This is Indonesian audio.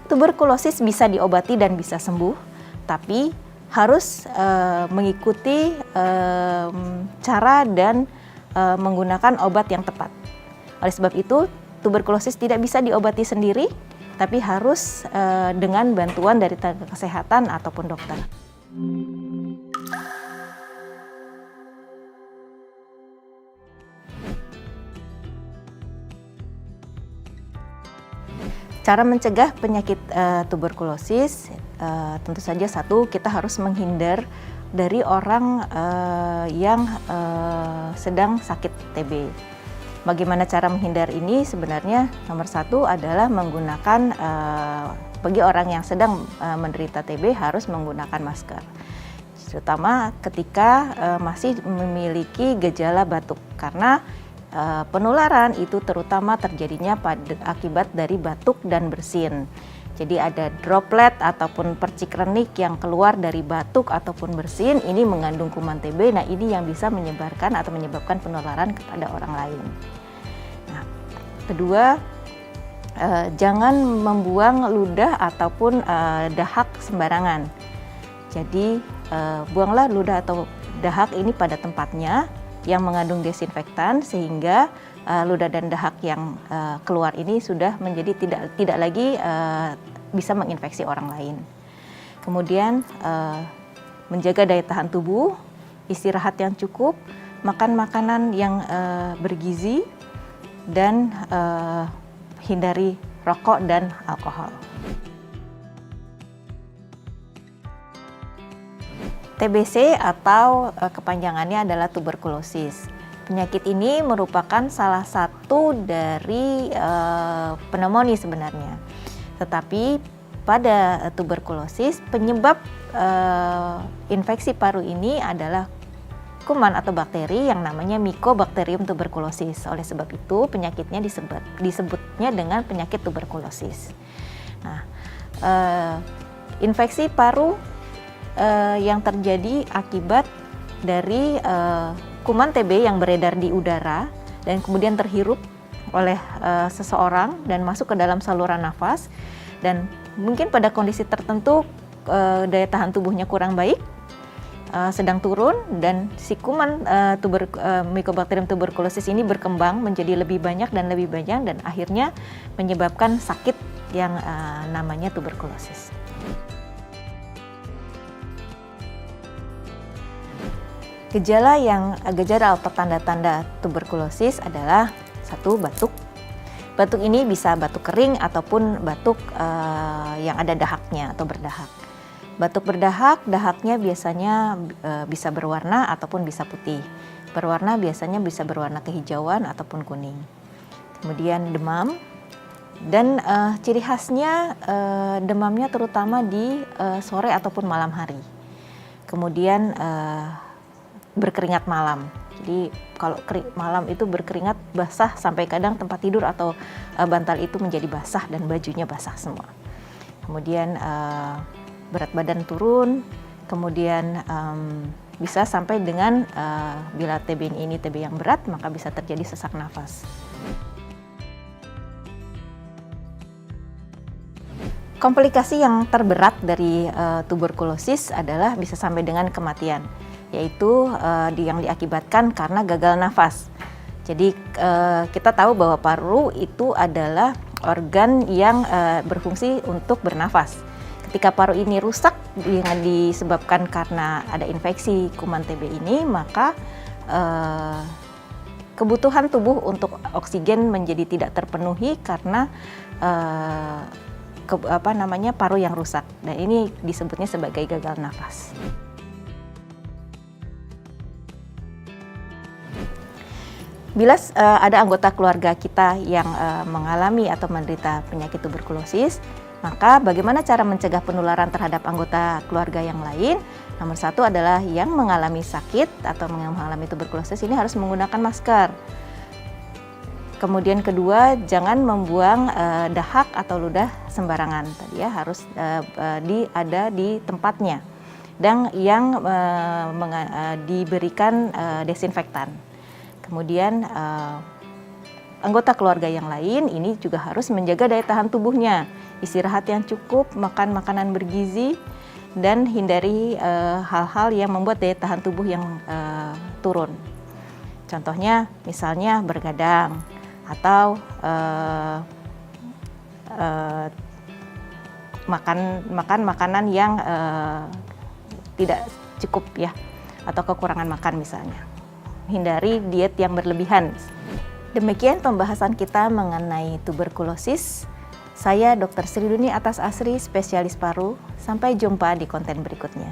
Tuberkulosis bisa diobati dan bisa sembuh, tapi harus mengikuti cara dan menggunakan obat yang tepat. Oleh sebab itu, tuberkulosis tidak bisa diobati sendiri, tapi harus dengan bantuan dari tenaga kesehatan ataupun dokter. Cara mencegah penyakit tuberkulosis, tentu saja satu, kita harus menghindar dari orang yang sedang sakit TB. Bagaimana cara menghindar ini? Sebenarnya nomor satu adalah menggunakan, bagi orang yang sedang menderita TB harus menggunakan masker. Terutama ketika masih memiliki gejala batuk, karena penularan itu terutama terjadinya akibat dari batuk dan bersin. Jadi ada droplet ataupun percik renik yang keluar dari batuk ataupun bersin, ini mengandung kuman TB. Nah, ini yang bisa menyebarkan atau menyebabkan penularan kepada orang lain. Nah, kedua, jangan membuang ludah ataupun dahak sembarangan. Jadi buanglah ludah atau dahak ini pada tempatnya yang mengandung desinfektan, sehingga ludah dan dahak yang keluar ini sudah menjadi tidak lagi bisa menginfeksi orang lain. Kemudian menjaga daya tahan tubuh, istirahat yang cukup, makan makanan yang bergizi, dan hindari rokok dan alkohol. TBC atau kepanjangannya adalah tuberkulosis. Penyakit ini merupakan salah satu dari pneumonia sebenarnya. Tetapi pada tuberkulosis penyebab infeksi paru ini adalah kuman atau bakteri yang namanya Mycobacterium tuberculosis. Oleh sebab itu penyakitnya disebutnya dengan penyakit tuberkulosis. Nah, infeksi paru yang terjadi akibat dari kuman TB yang beredar di udara dan kemudian terhirup oleh seseorang dan masuk ke dalam saluran nafas, dan mungkin pada kondisi tertentu daya tahan tubuhnya kurang baik, sedang turun, dan si kuman Mycobacterium tuberculosis ini berkembang menjadi lebih banyak dan akhirnya menyebabkan sakit yang namanya tuberkulosis. Gejala atau tanda-tanda tuberkulosis adalah satu, batuk. Batuk ini bisa batuk kering ataupun batuk yang ada dahaknya atau berdahak. Batuk berdahak, dahaknya biasanya bisa berwarna ataupun bisa putih. Berwarna biasanya bisa berwarna kehijauan ataupun kuning. Kemudian demam, dan ciri khasnya demamnya terutama di sore ataupun malam hari. Kemudian berkeringat malam. Jadi kalau malam itu berkeringat basah sampai kadang tempat tidur atau bantal itu menjadi basah dan bajunya basah semua. Kemudian berat badan turun, kemudian bisa sampai dengan bila TB ini TB yang berat, maka bisa terjadi sesak nafas. Komplikasi yang terberat dari tuberkulosis adalah bisa sampai dengan kematian, yaitu yang diakibatkan karena gagal nafas. Jadi kita tahu bahwa paru itu adalah organ yang berfungsi untuk bernafas. Ketika paru ini rusak yang disebabkan karena ada infeksi kuman TB ini, maka kebutuhan tubuh untuk oksigen menjadi tidak terpenuhi karena paru yang rusak. Dan ini disebutnya sebagai gagal nafas. Bila ada anggota keluarga kita yang mengalami atau menderita penyakit tuberkulosis, maka bagaimana cara mencegah penularan terhadap anggota keluarga yang lain? Nomor satu adalah yang mengalami sakit atau mengalami tuberkulosis ini harus menggunakan masker. Kemudian kedua, jangan membuang dahak atau ludah sembarangan. Tadi ya, harus ada di tempatnya dan yang diberikan desinfektan. Kemudian anggota keluarga yang lain ini juga harus menjaga daya tahan tubuhnya, istirahat yang cukup, makan makanan bergizi, dan hindari hal-hal yang membuat daya tahan tubuh yang turun. Contohnya misalnya bergadang atau makan makanan yang tidak cukup ya, atau kekurangan makan misalnya. Hindari diet yang berlebihan. Demikian pembahasan kita mengenai tuberkulosis. Saya Dr. Sri Duni Atas Asri, spesialis paru. Sampai jumpa di konten berikutnya.